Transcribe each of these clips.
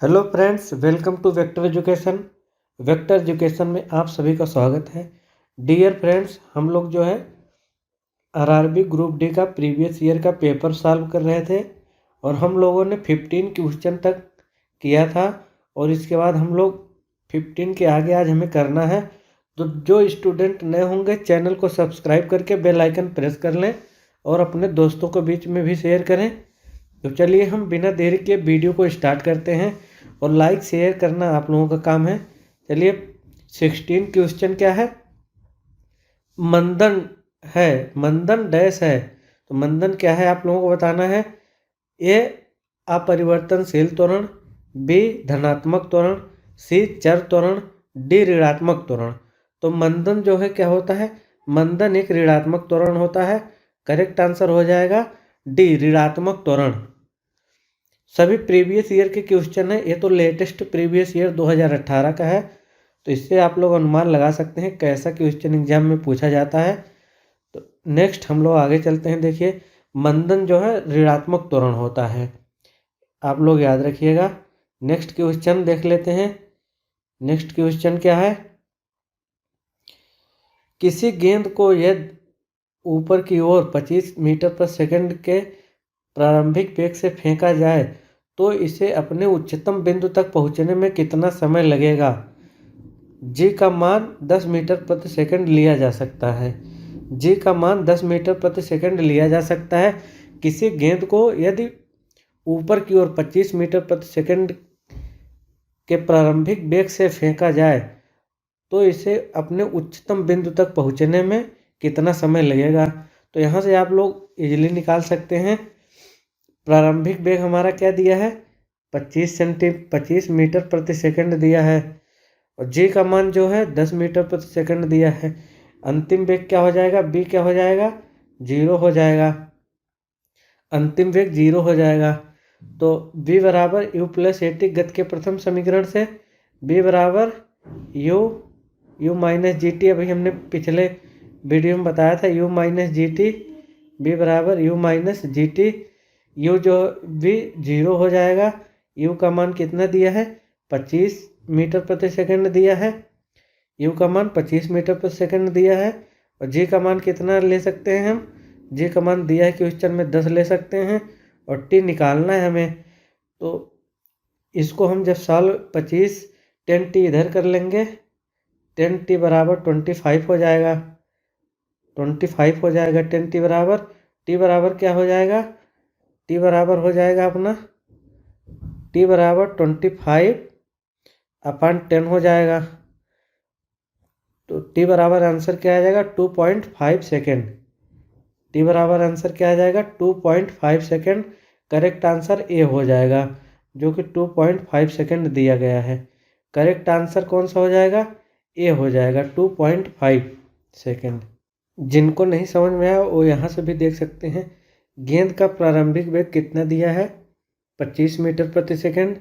Hello friends, welcome to vector education. Vector education में आप सभी का स्वागत है। डियर फ्रेंड्स, हम लोग जो है आरआरबी ग्रुप डी का प्रीवियस ईयर का पेपर सॉल्व कर रहे थे और हम लोगों ने 15 क्वेश्चन तक किया था और इसके बाद हम लोग 15 के आगे आज हमें करना है। तो जो स्टूडेंट नए होंगे चैनल को सब्सक्राइब करके बेल आइकन प्रेस कर लें और अपने दोस्तों को बीच में भी शेयर करें। तो चलिए हम बिना देरी के वीडियो को स्टार्ट करते हैं और लाइक शेयर करना आप लोगों का काम है। चलिए 16 क्वेश्चन क्या है, मंदन है, मंदन डैश है। तो मंदन क्या है आप लोगों को बताना है। ए अपरिवर्तनशील त्वरण, बी धनात्मक त्वरण, सी चर त्वरण, डी ऋणात्मक त्वरण। तो मंदन जो है क्या होता है, मंदन एक ऋणात्मक त्वरण होता है। करेक्ट आंसर हो जाएगा डी ऋणात्मक त्वरण। सभी प्रीवियस ईयर के क्वेश्चन है, ये तो लेटेस्ट प्रीवियस ईयर 2018 का है। तो इससे आप लोग अनुमान लगा सकते हैं कैसा क्वेश्चन एग्जाम में पूछा जाता है। तो नेक्स्ट हम लोग आगे चलते हैं। देखिए मंदन जो है ऋणात्मक त्वरण होता है, आप लोग याद रखिएगा। नेक्स्ट क्वेश्चन देख लेते हैं। नेक्स्ट क्वेश्चन क्या है, किसी गेंद को यदि ऊपर की ओर 25 मीटर पर सेकंड के प्रारंभिक वेग से फेंका जाए तो इसे अपने उच्चतम बिंदु तक पहुंचने में कितना समय लगेगा। जी का मान 10 मीटर प्रति सेकंड लिया जा सकता है। जी का मान 10 मीटर प्रति सेकंड लिया जा सकता है। किसी गेंद को यदि ऊपर की ओर 25 मीटर प्रति सेकंड के प्रारंभिक वेग से फेंका जाए तो इसे अपने उच्चतम बिंदु तक पहुंचने में कितना समय लगेगा। तो यहाँ से आप लोग इजीली निकाल सकते हैं। प्रारंभिक वेग हमारा क्या दिया है, 25 मीटर प्रति सेकंड दिया है और जी का मान जो है 10 मीटर प्रति सेकंड दिया है। अंतिम वेग क्या हो जाएगा, बी क्या हो जाएगा, 0 हो जाएगा। अंतिम वेग 0 हो जाएगा। तो बी बराबर यू प्लस ए टी गति के प्रथम समीकरण से बी बराबर यू माइनस जी टी, अभी हमने पिछले वीडियो में बताया था, u minus g t, v बराबर u minus g t. U जो भी 0 हो जाएगा। यू का मान कितना दिया है, 25 मीटर प्रति सेकंड दिया है। यू का मान 25 मीटर प्रति सेकंड दिया है और जी का मान कितना ले सकते हैं हम, जी का मान दिया है क्वेश्चन में 10 ले सकते हैं और टी निकालना है हमें। तो इसको हम जब सॉल्व 25 10 टी इधर कर लेंगे, 10 टी बराबर 25 हो जाएगा, 25 हो जाएगा। 10 टी बराबर क्या हो जाएगा, टी बराबर हो जाएगा अपना, टी बराबर 25/10 हो जाएगा। तो टी बराबर आंसर क्या आ जाएगा, 2.5 सेकेंड। टी बराबर आंसर क्या आ जाएगा, 2.5 सेकेंड। करेक्ट आंसर ए हो जाएगा जो कि 2.5 सेकेंड दिया गया है। करेक्ट आंसर कौन सा हो जाएगा, ए हो जाएगा 2.5 सेकेंड। जिनको नहीं समझ में आया वो यहाँ से भी देख सकते हैं। गेंद का प्रारंभिक वेग कितना दिया है, 25 मीटर प्रति सेकंड।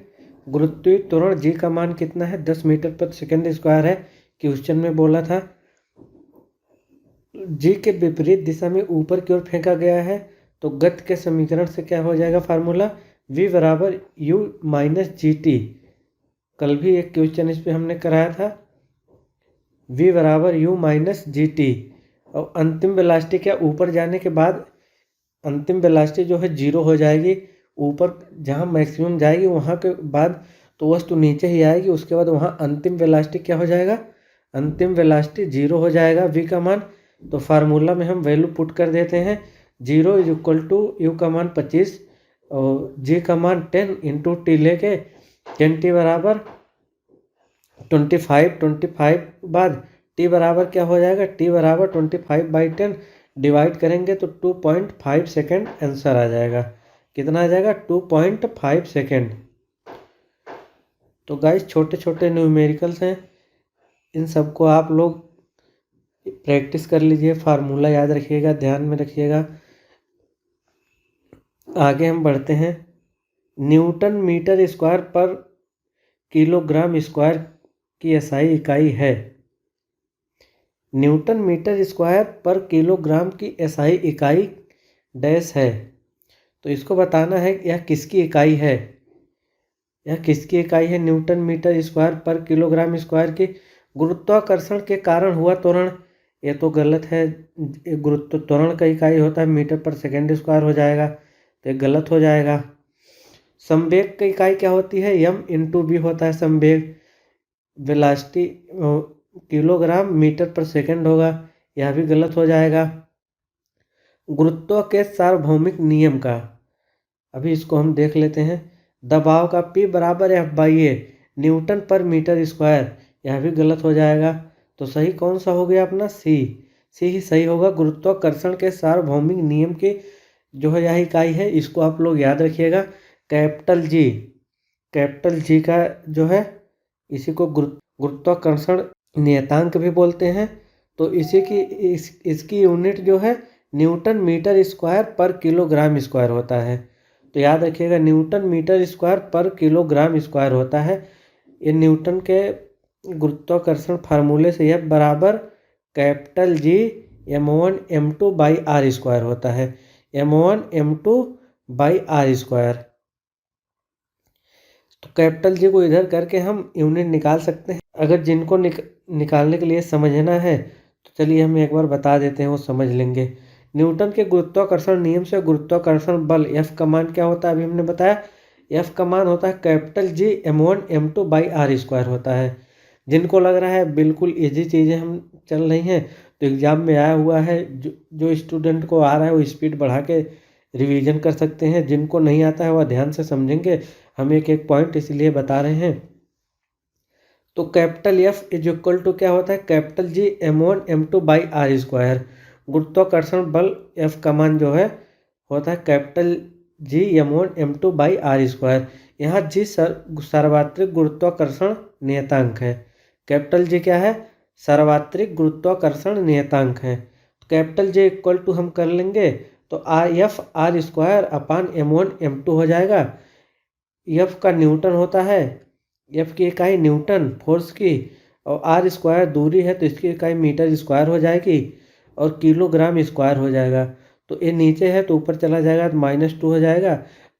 गुरुत्वीय त्वरण जी का मान कितना है, 10 मीटर प्रति सेकंड स्क्वायर है, क्वेश्चन में बोला था। जी के विपरीत दिशा में ऊपर की ओर फेंका गया है तो गति के समीकरण से क्या हो जाएगा फार्मूला, v बराबर यू माइनस जी टी। कल भी एक क्वेश्चन इस पे हमने कराया था, v बराबर यू माइनस जी टी। और अंतिम वेलोसिटी क्या, ऊपर जाने के बाद अंतिम वेलोसिटी जो है 0 हो जाएगी। ऊपर जहाँ मैक्सिमम जाएगी वहाँ के बाद तो वस्तु नीचे ही आएगी, उसके बाद वहाँ अंतिम वेलोसिटी क्या हो जाएगा, अंतिम वेलोसिटी 0 हो जाएगा v का मान। तो फार्मूला में हम वैल्यू पुट कर देते हैं, 0 इज इक्वल टू यू का मान 25 और जी का मान 10 इंटू टी लेके 10 टी बराबर 25 बाद टी बराबर क्या हो जाएगा, टी बराबर 25/10 डिवाइड करेंगे तो 2.5 सेकेंड आंसर आ जाएगा। कितना आ जाएगा, 2.5 सेकेंड। तो गाइस छोटे छोटे न्यूमेरिकल्स हैं, इन सबको आप लोग प्रैक्टिस कर लीजिए, फार्मूला याद रखिएगा, ध्यान में रखिएगा। आगे हम बढ़ते हैं। न्यूटन मीटर स्क्वायर पर किलोग्राम स्क्वायर की एसआई इकाई है। न्यूटन मीटर स्क्वायर पर किलोग्राम की एसआई इकाई डैश है। तो इसको बताना है यह किसकी इकाई है। यह किसकी इकाई है? न्यूटन मीटर स्क्वायर पर किलोग्राम स्क्वायर की। गुरुत्वाकर्षण के कारण हुआ त्वरण, ये तो गलत है। गुरुत्व त्वरण का इकाई होता है मीटर पर सेकेंड स्क्वायर हो जाएगा, तो ये गलत हो जाएगा। संवेग की इकाई क्या होती है? एम इंटू बी होता है संवेग। वेलासिटी किलोग्राम मीटर पर सेकेंड होगा, यह भी गलत हो जाएगा। गुरुत्व के सार्वभौमिक नियम का, अभी इसको हम देख लेते हैं। दबाव का P बराबर F/A न्यूटन पर मीटर स्क्वायर, यह भी गलत हो जाएगा। तो सही कौन सा हो गया अपना? सी ही सही होगा। गुरुत्वाकर्षण के सार्वभौमिक नियम की जो है यह इकाई है, इसको आप लोग याद रखिएगा। कैपिटल जी का जो है इसी को गुरुत्वाकर्षण नियतांक भी बोलते हैं। तो इसकी यूनिट जो है न्यूटन मीटर स्क्वायर पर किलोग्राम स्क्वायर होता है। तो याद रखिएगा न्यूटन मीटर स्क्वायर पर किलोग्राम स्क्वायर होता है। ये न्यूटन के गुरुत्वाकर्षण फार्मूले से यह बराबर capital G m1 m2 by R square होता है। m1 m2 by R square. तो कैपिटल G को इधर करके हम यूनिट निकाल सकते हैं। अगर जिनको निकालने के लिए समझना है तो चलिए हम एक बार बता देते हैं, वो समझ लेंगे। न्यूटन के गुरुत्वाकर्षण नियम से गुरुत्वाकर्षण बल F का मान क्या होता है? अभी हमने बताया F का मान होता है capital G m1 m2 by R square होता है। जिनको लग रहा है बिल्कुल इजी चीज़ें हम चल रही हैं तो एग्ज़ाम में आया हुआ है, जो स्टूडेंट को आ रहा है वो स्पीड बढ़ा के रिवीजन कर सकते हैं। जिनको नहीं आता है वह ध्यान से समझेंगे, हम एक एक पॉइंट इसलिए बता रहे हैं। तो capital F is equal to क्या होता है? Capital G m1 m2 by R square. गुरुत्वाकर्षण बल F का मान जो है होता है capital G m1 m2 by R square. यहाँ G सार्वत्रिक गुरुत्वाकर्षण नियतांक है। कैपिटल G क्या है? सार्वत्रिक गुरुत्वाकर्षण नियतांक है। तो कैपिटल G इक्वल टू हम कर लेंगे तो F are square upon m1 m2 हो जाएगा। F का न्यूटन होता है, F की इकाई न्यूटन फोर्स की, और आर स्क्वायर दूरी है तो इसकी इकाई मीटर स्क्वायर हो जाएगी और किलोग्राम स्क्वायर हो जाएगा। तो ये नीचे है तो ऊपर चला जाएगा तो -2 हो जाएगा।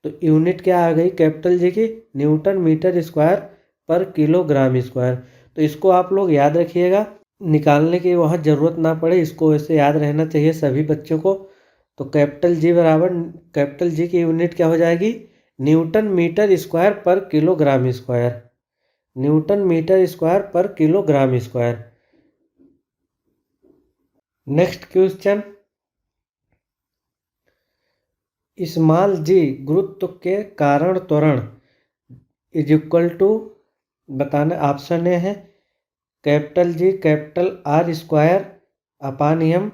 तो यूनिट क्या आ गई कैपिटल G की? न्यूटन मीटर स्क्वायर पर किलोग्राम स्क्वायर। तो इसको आप लोग याद रखिएगा, निकालने की वहाँ ज़रूरत ना पड़े, इसको ऐसे याद रहना चाहिए सभी बच्चों को। तो कैपिटल G बराबर कैपिटल G की यूनिट क्या हो जाएगी? न्यूटन मीटर स्क्वायर पर kilogram square. Newton metre square पर kilogram square. Next question, small g गुरुत्व के कारण त्वरण इज इक्वल टू, बताना ऑप्शन ए है capital G capital R square upon M,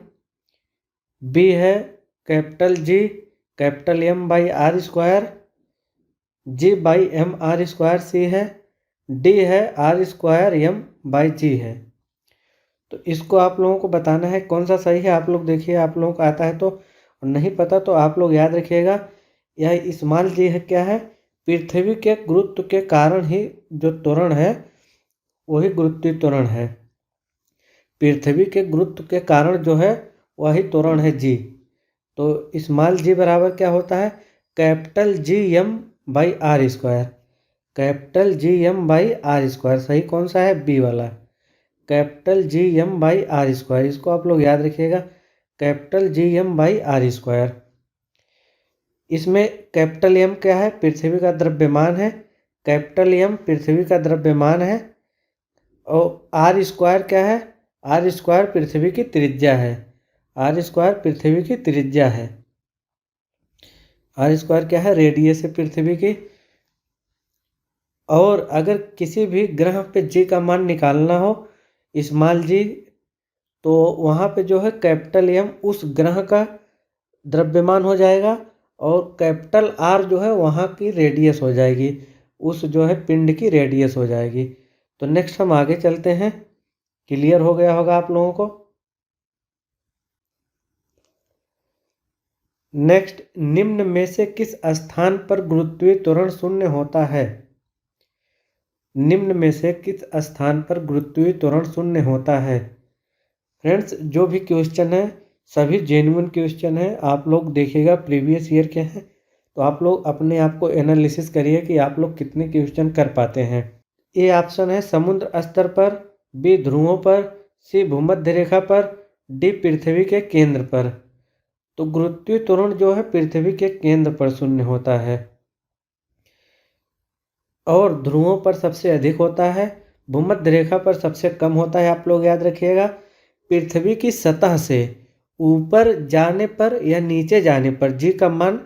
B है capital G capital M by R square, G by M R square, C है, D है R square M by G है। तो इसको आप लोगों को बताना है कौन सा सही है। आप लोग देखिए, आप लोगों को आता है तो, नहीं पता तो आप लोग याद रखिएगा। यह स्मॉल जी है क्या है? पृथ्वी के गुरुत्व के कारण ही जो त्वरण है वही गुरुत्वीय त्वरण है। पृथ्वी के गुरुत्व के कारण जो है वही त्वरण है जी। तो स्मॉल जी बराबर क्या होता है? Capital G M by R square. Capital G M by R square. सही कौन सा है? बी वाला, capital G M by R square. इसको आप लोग याद रखिएगा, capital G M by R square. इसमें कैपिटल M क्या है? पृथ्वी का द्रव्यमान है। कैपिटल M पृथ्वी का द्रव्यमान है। और आर स्क्वायर क्या है? आर स्क्वायर पृथ्वी की त्रिज्या है। आर स्क्वायर पृथ्वी की त्रिज्या है। आर स्क्वायर क्या है? रेडियस है पृथ्वी की। और अगर किसी भी ग्रह पे जी का मान निकालना हो, स्मॉल जी, तो वहाँ पे जो है कैपिटल M उस ग्रह का द्रव्यमान हो जाएगा और कैपिटल R जो है वहाँ की रेडियस हो जाएगी, उस जो है पिंड की रेडियस हो जाएगी। तो नेक्स्ट हम आगे चलते हैं। क्लियर हो गया होगा आप लोगों को। नेक्स्ट, निम्न में से किस स्थान पर गुरुत्वीय त्वरण शून्य होता है? निम्न में से किस स्थान पर गुरुत्वीय त्वरण शून्य होता है? फ्रेंड्स, जो भी क्वेश्चन है सभी जेन्युइन क्वेश्चन है। आप लोग देखिएगा प्रीवियस ईयर के हैं तो आप लोग अपने आप को एनालिसिस करिए कि आप लोग कितने क्वेश्चन कर पाते हैं। ए ऑप्शन है समुद्र स्तर पर, बी ध्रुवों पर, सी भूमध्य रेखा पर, डी पृथ्वी के केंद्र पर। तो गुरुत्वीय त्वरण जो है पृथ्वी के केंद्र पर शून्य होता है और ध्रुवों पर सबसे अधिक होता है, भूमध्य रेखा पर सबसे कम होता है। आप लोग याद रखिएगा, पृथ्वी की सतह से ऊपर जाने पर या नीचे जाने पर जी का मान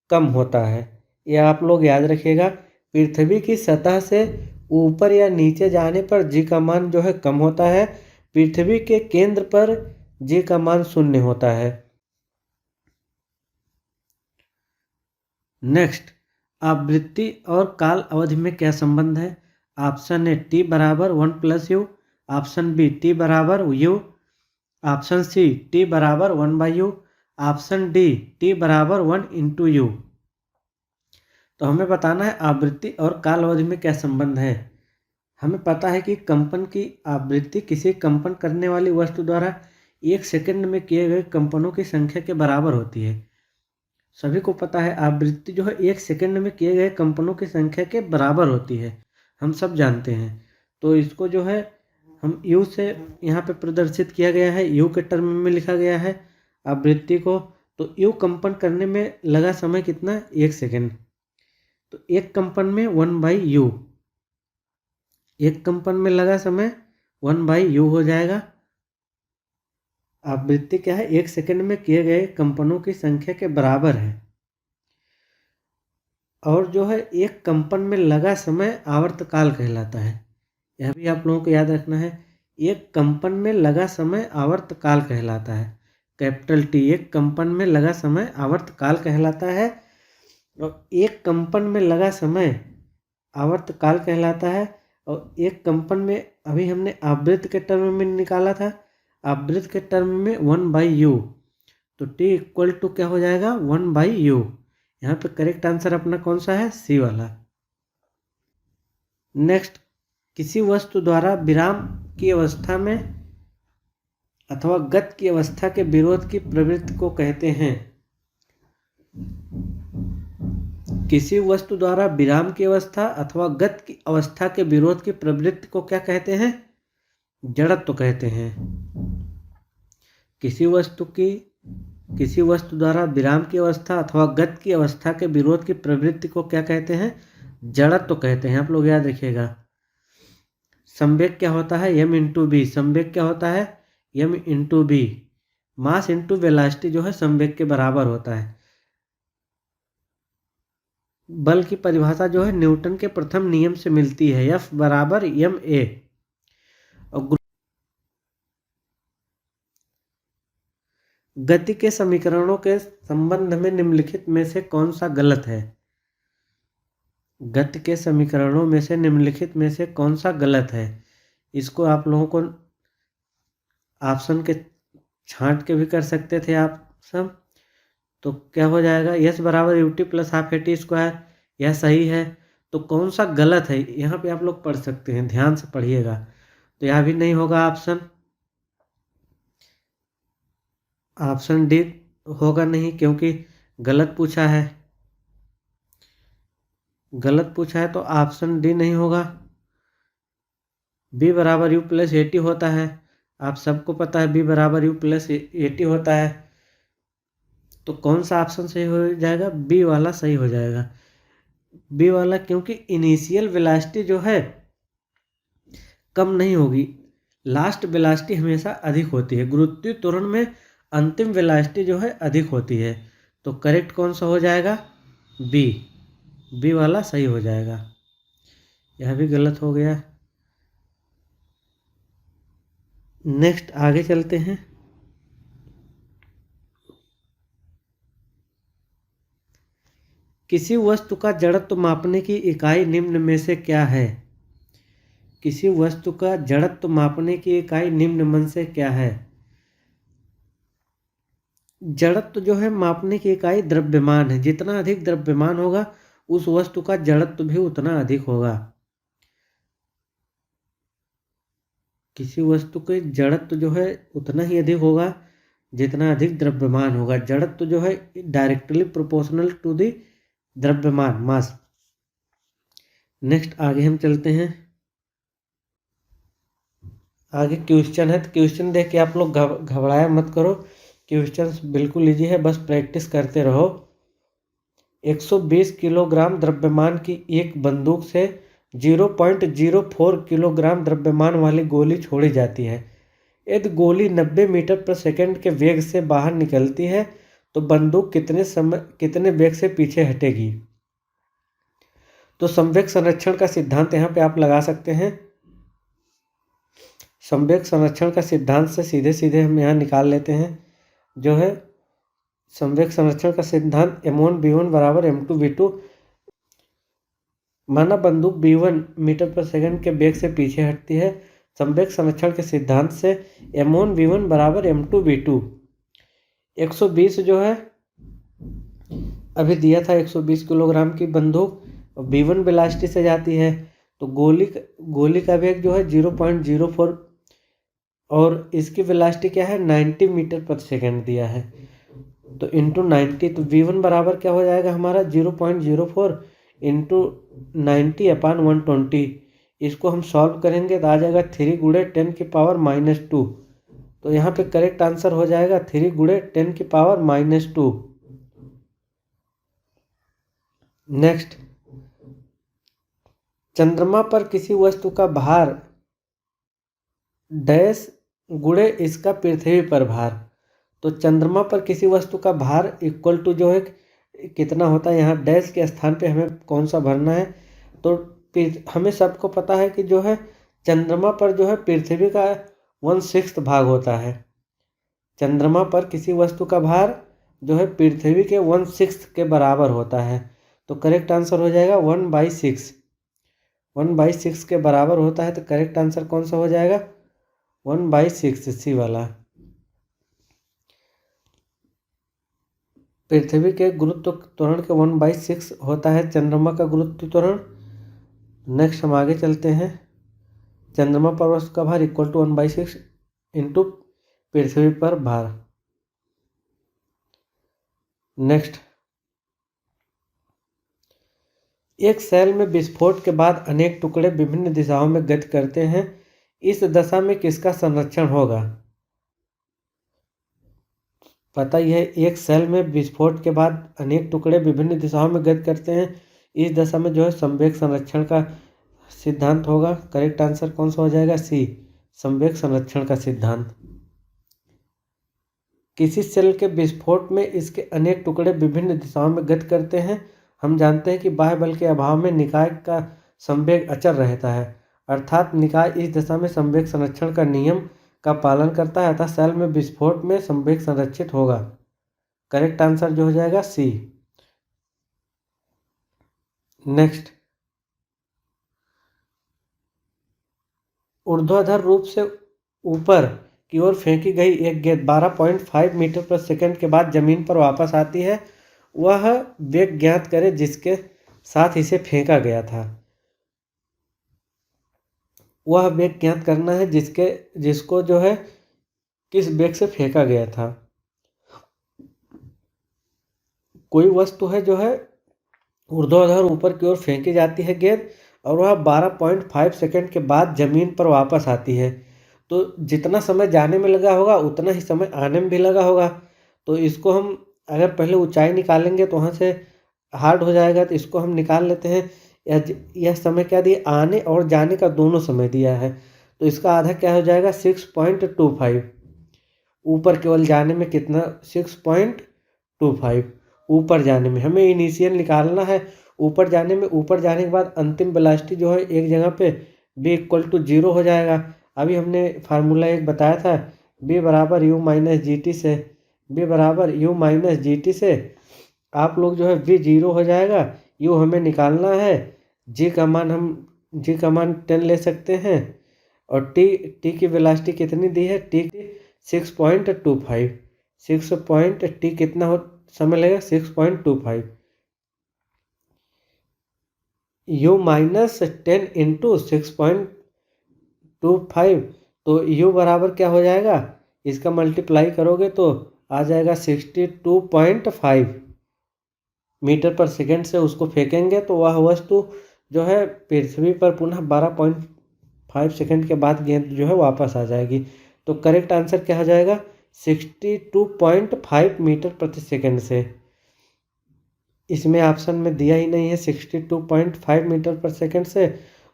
कम होता है। यह आप लोग याद रखिएगा, पृथ्वी की सतह से ऊपर या नीचे जाने पर जी का मान जो है कम होता है, पृथ्वी के केंद्र पर जी का मान शून्य होता है। नेक्स्ट, आवृत्ति और काल अवधि में क्या संबंध है? ऑप्शन ए टी बराबर 1+u, ऑप्शन बी टी बराबर u, ऑप्शन सी टी बराबर 1/u, ऑप्शन डी टी बराबर 1/u। तो हमें बताना है आवृत्ति और काल अवधि में क्या संबंध है। हमें पता है कि कंपन की आवृत्ति किसी कंपन करने वाली वस्तु द्वारा 1 सेकंड में किए गए कंपनों की संख्या के बराबर होती है। सभी को पता है आवृत्ति जो है 1 सेकंड में किए गए कंपनों की संख्या के बराबर होती है, हम सब जानते हैं। तो इसको जो है हम यू से यहाँ पे प्रदर्शित किया गया है, यू के टर्म में लिखा गया है आवृत्ति को। तो यू कंपन करने में लगा समय कितना? 1 सेकंड। तो एक कंपन में 1/u, एक कंपन में लगा समय 1/u हो जाएगा। आवृत्ति क्या है? 1 सेकंड में किए गए कंपनों की संख्या के बराबर है। और जो है एक कंपन में लगा समय आवर्तकाल कहलाता है। यह भी आप लोगों को याद रखना है, एक कंपन में लगा समय आवर्तकाल कहलाता है। कैपिटल टी, एक कंपन में लगा समय आवर्तकाल कहलाता है। और एक कंपन में लगा समय आवर्तकाल कहलाता है। और एक कंपन में अभी हमने आवृत्ति के टर्म में निकाला था, आवृत्ति के टर्म में 1/u। तो t इक्वल टू क्या हो जाएगा? 1/u। यहाँ पे करेक्ट आंसर अपना कौन सा है? सी वाला। नेक्स्ट, किसी वस्तु द्वारा विराम की अवस्था में अथवा गति की अवस्था के विरोध की प्रवृत्ति को कहते हैं। किसी वस्तु द्वारा विराम की अवस्था अथवा गति की अवस्था के विरोध की प्रवृत्ति को क्या कहते हैं? जड़त्व कहते हैं। किसी वस्तु द्वारा विराम की अवस्था अथवा गति की अवस्था के विरोध की प्रवृत्ति को क्या कहते हैं? जड़त्व कहते हैं। आप लोग याद रखिएगा। संवेग क्या होता है? m × b। संवेग क्या होता है? m × b। Mass into velocity जो है संवेग के बराबर होता है। बल की परिभाषा जो है न्यूटन के प्रथम नियम से मिलती है, F बराबर ma। और गति के समीकरणों के संबंध में निम्नलिखित में से कौन सा गलत है? गति के समीकरणों में से निम्नलिखित में से कौन सा गलत है? इसको आप लोगों को ऑप्शन के छांट के भी कर सकते थे आप सब। तो क्या हो जाएगा? यस बराबर ut + ½ at²। यह सही है। तो कौन सा गलत है यहाँ पे आप लोग पढ़ सकते हैं, ध्यान से पढ़िएगा। तो यह भी नहीं होगा ऑप्शन डी होगा नहीं, क्योंकि गलत पूछा है। गलत पूछा है तो ऑप्शन डी नहीं होगा। b बराबर u + at होता है, आप सबको पता है b बराबर u + at होता है। तो कौन सा ऑप्शन सही हो जाएगा? बी वाला सही हो जाएगा। बी वाला, क्योंकि इनिशियल वेलोसिटी जो है कम नहीं होगी, लास्ट वेलोसिटी हमेशा अधिक होती है। गुरुत्वीय त्वरण में अंतिम वेलोसिटी जो है अधिक होती है। तो करेक्ट कौन सा हो जाएगा? बी वाला सही हो जाएगा। यह भी गलत हो गया। नेक्स्ट आगे चलते हैं। किसी वस्तु का जड़त्व मापने की इकाई निम्न में से क्या है? किसी वस्तु का जड़त्व मापने की इकाई निम्न में से क्या है? जड़त्व जो है मापने की इकाई द्रव्यमान है। जितना अधिक द्रव्यमान होगा उस वस्तु का जड़त्व भी उतना अधिक होगा। किसी वस्तु के जड़त्व जो है उतना ही अधिक होगा जितना अधिक द्रव्यमान होगा। जड़त्व जो है डायरेक्टली प्रोपोर्शनल टू द द्रव्यमान मास। नेक्स्ट आगे हम चलते हैं। आगे क्वेश्चन है, तो क्वेश्चन देख के आप लोग घबराया मत करो, क्वेश्चन बिल्कुल इजी है, बस प्रैक्टिस करते रहो। 120 किलोग्राम द्रव्यमान की एक बंदूक से 0.04 किलोग्राम द्रव्यमान वाली गोली छोड़ी जाती है। यदि गोली 90 मीटर प्रति सेकंड के वेग से बाहर निकलती है तो बंदूक कितने वेग से पीछे हटेगी। तो संवेग संरक्षण का सिद्धांत यहाँ पे आप लगा सकते हैं। संवेग संरक्षण का सिद्धांत से सीधे सीधे हम यहाँ निकाल लेते हैं, जो है संवेग संरक्षण का सिद्धांत m1v1 बराबर m2v2। माना बंदूक b1 मीटर प्रति सेकंड के वेग से पीछे हटती है, संवेग संरक्षण के सिद्धांत से m1v1 बराबर m2v2। 120 जो है अभी दिया था, 120 किलोग्राम की बंदूक b1 वेलोसिटी से जाती है, तो गोली का वेग जो है 0.04 और इसकी वेलोसिटी क्या है 90 मीटर प्रति सेकंड दिया है, तो इंटू 90, तो v1 बराबर क्या हो जाएगा हमारा 0.04 इंटू 90/120। इसको हम सॉल्व करेंगे तो आ जाएगा 3 गुणे 10 की पावर -2। तो यहाँ पे करेक्ट आंसर हो जाएगा 3 गुणे 10 की पावर -2। नेक्स्ट, चंद्रमा पर किसी वस्तु का भार डैश गुणे इसका पृथ्वी पर भार। तो चंद्रमा पर किसी वस्तु का भार इक्वल टू जो है कितना होता है, यहाँ डैश के स्थान पे हमें कौन सा भरना है। तो हमें सबको पता है कि जो है चंद्रमा पर जो है पृथ्वी का 1/6 भाग होता है। चंद्रमा पर किसी वस्तु का भार जो है पृथ्वी के 1/6 के बराबर होता है, तो करेक्ट आंसर हो जाएगा 1/6। 1/6 के बराबर होता है, तो करेक्ट आंसर कौन सा हो जाएगा 1/6, सी वाला। पृथ्वी के गुरुत्व त्वरण के 1/6 होता है चंद्रमा का गुरुत्व त्वरण। नेक्स्ट हम आगे चलते हैं। चंद्रमा पर वस्तु का भार इक्वल टू 1/6 इंटू पृथ्वी पर भार। नेक्स्ट, एक सेल में विस्फोट के बाद अनेक टुकड़े विभिन्न दिशाओं में गति करते हैं, इस दशा में किसका संरक्षण होगा। पता ही है, एक सेल में विस्फोट के बाद अनेक टुकड़े विभिन्न दिशाओं में गति करते हैं, इस दशा में जो है संवेग संरक्षण का सिद्धांत होगा। करेक्ट आंसर कौन सा हो जाएगा सी, संवेग संरक्षण का सिद्धांत। किसी सेल के विस्फोट में इसके अनेक टुकड़े विभिन्न दिशाओं में गति करते हैं। हम जानते हैं कि बाह्य बल के अभाव में निकाय का संवेग अचर रहता है, अर्थात निकाय इस दिशा में संवेग संरक्षण का नियम का पालन करता है, अतः सेल में विस्फोट में संवेग संरक्षित होगा। करेक्ट आंसर जो हो जाएगा सी। नेक्स्ट, ऊर्ध्वाधर रूप से ऊपर की ओर फेंकी गई एक गेंद 12.5 मीटर प्रति सेकंड के बाद जमीन पर वापस आती है, वह वेग ज्ञात करे जिसके साथ इसे फेंका गया था। वह वेग ज्ञात करना है जिसको जो है किस वेग से फेंका गया था। कोई वस्तु है जो है ऊर्ध्वाधर ऊपर की ओर फेंकी जाती है गेंद, और वह 12.5 सेकंड के बाद जमीन पर वापस आती है, तो जितना समय जाने में लगा होगा उतना ही समय आने में भी लगा होगा। तो इसको हम अगर पहले ऊंचाई निकालेंगे तो वहाँ से हार्ड हो जाएगा, तो इसको हम निकाल लेते हैं। यह समय क्या दिया, आने और जाने का दोनों समय दिया है, तो इसका आधा क्या हो जाएगा 6.25। ऊपर केवल जाने में कितना 6.25, ऊपर जाने में हमें इनिशियल निकालना है। ऊपर जाने के बाद अंतिम वेलोसिटी जो है एक जगह पे b इक्वल टू 0 हो जाएगा। अभी हमने फार्मूला एक बताया था, b बराबर u माइनस जी टी से आप लोग जो है v 0 हो जाएगा, u हमें निकालना है, g का मान 10 ले सकते हैं, और t की वेलोसिटी कितनी दी है, t 6.25। t कितना हो समय लगेगा 6.25, u माइनस 10 इंटू 6.25, तो u बराबर क्या हो जाएगा, इसका मल्टीप्लाई करोगे तो आ जाएगा 62.5 मीटर पर सेकंड से उसको फेंकेंगे तो वह वस्तु जो है पृथ्वी पर पुनः 12.5 सेकंड के बाद गेंद जो है वापस आ जाएगी। तो करेक्ट आंसर क्या हो जाएगा? 62.5 मीटर प्रति सेकंड से। इसमें ऑप्शन में दिया ही नहीं है 62.5 मीटर पर सेकंड से,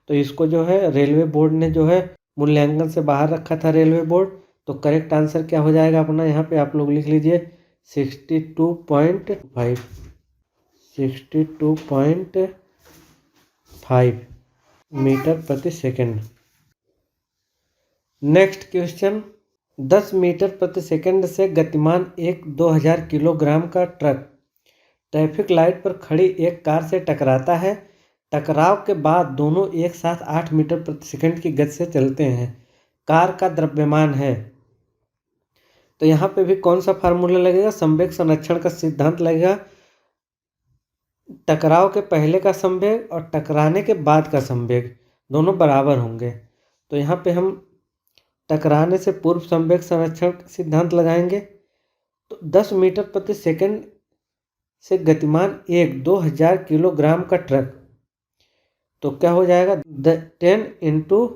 तो इसको जो है रेलवे बोर्ड ने जो है मूल्यांकन से बाहर रखा था, रेलवे बोर्ड। तो करेक्ट आंसर क्या हो जाएगा अपना? यहाँ पे आप लोग लिख लीजिए 62.5 मीटर प्रति सेकंड। नेक्स्ट क्वेश्चन, 10 मीटर प्रति सेकंड से गतिमान एक 2000 किलोग्राम का ट्रक ट्रैफिक लाइट पर खड़ी एक कार से टकराता है। टकराव के बाद दोनों एक साथ 8 मीटर प्रति सेकंड की गति से चलते हैं। कार का द्रव्यमान है। तो यहाँ पे भी कौन सा फार्मूला लगेगा? संवेग संरक्षण का सिद्धांत लगेगा। टकराव के पहले का संवेग और टकराने के बाद का संवेग दोनों बराबर होंगे। तो यहाँ पे हम टकराने से पूर्व संवेग संरक्षण सिद्धांत लगाएंगे। तो 10 मीटर प्रति सेकंड से गतिमान एक 2000 किलोग्राम का ट्रक, तो क्या हो जाएगा? 10 इंटू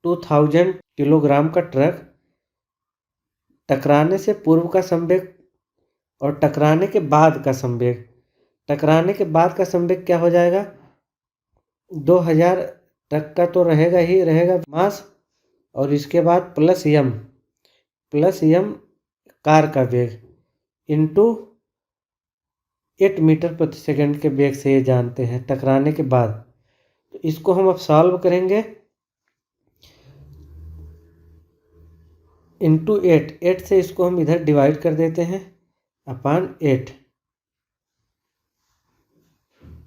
2000 किलोग्राम का ट्रक। टकराने से पूर्व का संवेग और टकराने के बाद का संवेग। टकराने के बाद का संवेग क्या हो जाएगा? 2000 ट्रक का तो रहेगा ही रहेगा मास, और इसके बाद प्लस यम कार का वेग इंटू 8 मीटर प्रति सेकंड के वेग से ये जानते हैं टकराने के बाद। तो इसको हम अब सॉल्व करेंगे। इंटू 8 से इसको हम इधर डिवाइड कर देते हैं अपान 8।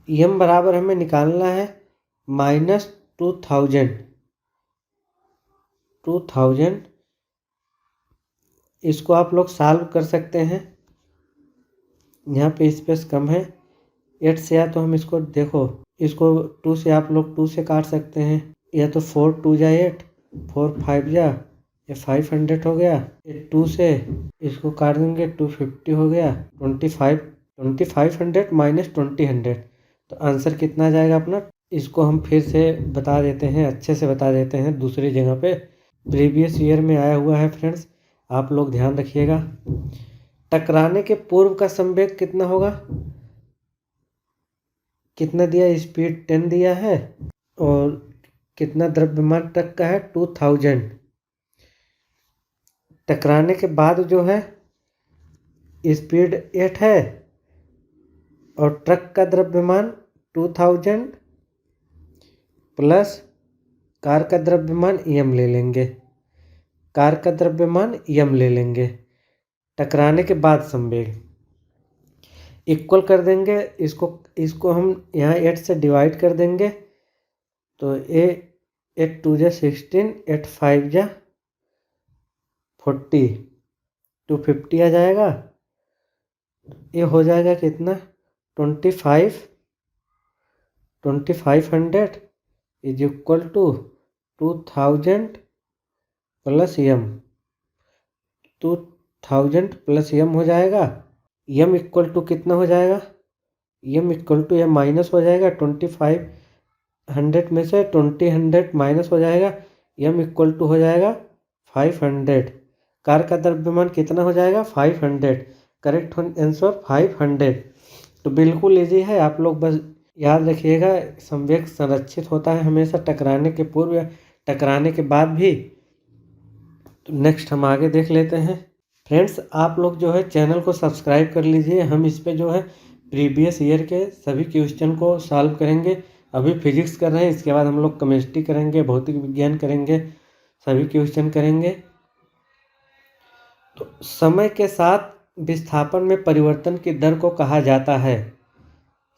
यम बराबर हमें निकालना है -2000। इसको आप लोग सॉल्व कर सकते हैं। यहाँ पे स्पेस कम है। 8 से या तो हम इसको देखो, इसको 2 से आप लोग 2 से काट सकते हैं, या तो 4 2 जा 8, 4 5 जा, ये 500 हो गया। ये 2 से इसको काट देंगे 250 हो गया। 2500 माइनस 2000, तो आंसर कितना आ जाएगा अपना? इसको हम फिर से बता देते हैं, अच्छे से बता देते हैं दूसरी जगह पे। प्रीवियस ईयर में आया हुआ है फ्रेंड्स, आप लोग ध्यान रखिएगा। टकराने के पूर्व का संवेग कितना होगा? कितना दिया? स्पीड 10 दिया है, और कितना द्रव्यमान ट्रक का है? 2000। टकराने के बाद जो है स्पीड 8 है, और ट्रक का द्रव्यमान 2000 प्लस कार का द्रव्यमान यम ले लेंगे। टकराने के बाद संवेग इक्वल कर देंगे। इसको हम यहाँ 8 से डिवाइड कर देंगे। तो 8 2 जा 16, 8 5 जा 40, 250 आ जाएगा। ये हो जाएगा कितना? 2500 इज इक्वल टू 2000 प्लस यम। 2000 प्लस यम हो जाएगा। यम इक्वल टू कितना हो जाएगा? यम इक्वल टू यह माइनस हो जाएगा। 2500 में से 2000 माइनस हो जाएगा। यम इक्वल टू हो जाएगा 500। कार का द्रव्यमान कितना हो जाएगा? 500। Correct answer 500। तो बिल्कुल इजी है, आप लोग बस याद रखिएगा। संवेग संरक्षित होता है हमेशा टकराने के पूर्व या टकराने के बाद भी। तो नेक्स्ट हम आगे देख लेते हैं। फ्रेंड्स, आप लोग जो है चैनल को सब्सक्राइब कर लीजिए। हम इस पे जो है प्रीवियस ईयर के सभी क्वेश्चन को सॉल्व करेंगे। अभी फिजिक्स कर रहे हैं, इसके बाद हम लोग केमिस्ट्री करेंगे, भौतिक विज्ञान करेंगे, सभी क्वेश्चन करेंगे। तो समय के साथ विस्थापन में परिवर्तन की दर को कहा जाता है।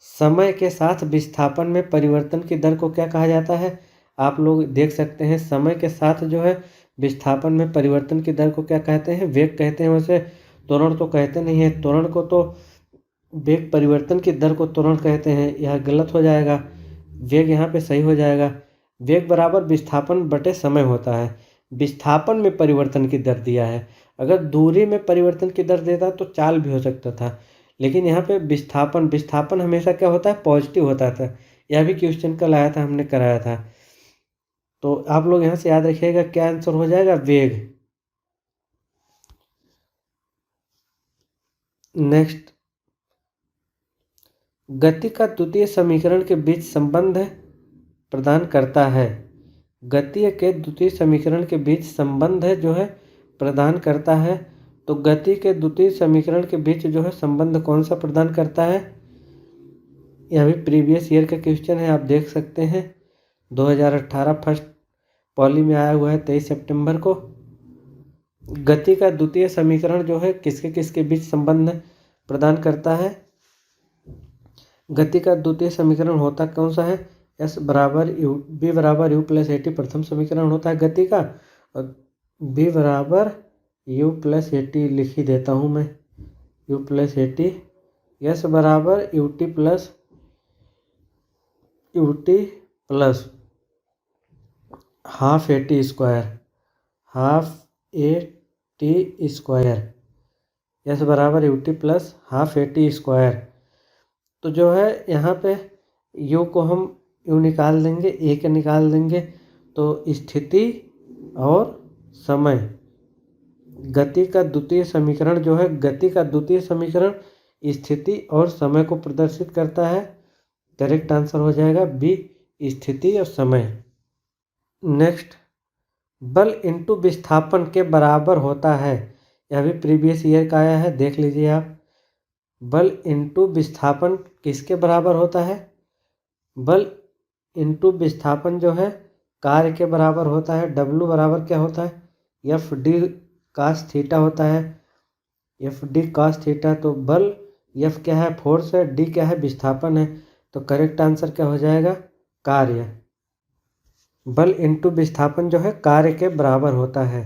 समय के साथ विस्थापन में परिवर्तन की दर को क्या कहा जाता है? आप लोग देख सकते हैं, समय के साथ जो है विस्थापन में परिवर्तन की दर को क्या कहते हैं? वेग कहते हैं। वैसे त्वरण तो कहते नहीं है, त्वरण को तो वेग परिवर्तन की दर को त्वरण कहते हैं। यह गलत हो जाएगा, वेग यहाँ पे सही हो जाएगा। वेग बराबर विस्थापन बटे समय होता है। विस्थापन में परिवर्तन की दर दिया है, अगर दूरी में परिवर्तन की दर देता तो चाल भी हो सकता था, लेकिन यहाँ पे विस्थापन विस्थापन हमेशा क्या होता है, पॉजिटिव होता था। यह भी क्वेश्चन कल आया था, हमने कराया था। तो आप लोग यहाँ से याद रखिएगा क्या आंसर हो जाएगा, वेग। नेक्स्ट, गति का द्वितीय समीकरण के बीच संबंध प्रदान करता है। गति के द्वितीय समीकरण के बीच संबंध जो है प्रदान करता है। तो गति के द्वितीय समीकरण के बीच जो है संबंध कौन सा प्रदान करता है, यह भी प्रीवियस ईयर का क्वेश्चन है, आप देख सकते हैं। 2018 फर्स्ट पॉली में आया हुआ है 23 सितंबर को। गति का द्वितीय समीकरण जो है किसके किसके बीच संबंध प्रदान करता है। गति का द्वितीय समीकरण होता कौन सा है, एस बराबर यू बी बराबर यू प्लस ए टी प्रथम समीकरण होता है गति का, और बी बराबर यू प्लस ए टी लिख ही देता हूँ मैं, u plus a t. S बराबर u t plus half a t square, half a t square. S बराबर u t plus half a t square. तो जो है यहाँ पे यू को हम यू निकाल देंगे, ए के निकाल देंगे, तो स्थिति और समय। गति का द्वितीय समीकरण जो है, गति का द्वितीय समीकरण स्थिति और समय को प्रदर्शित करता है। करेक्ट आंसर हो जाएगा बी, स्थिति और समय। नेक्स्ट, बल इंटू विस्थापन के बराबर होता है। यह भी प्रीवियस ईयर का आया है, देख लीजिए आप। बल इंटू विस्थापन किसके बराबर होता है, बल इंटू विस्थापन जो है कार्य के बराबर होता है। डब्लू बराबर क्या होता है, एफ डी कास थीटा होता है, एफ डी कास थीटा। तो बल एफ क्या है, फोर्स है, डी क्या है, विस्थापन है। तो करेक्ट आंसर क्या हो जाएगा, कार्य। बल इंटू विस्थापन जो है कार्य के बराबर होता है।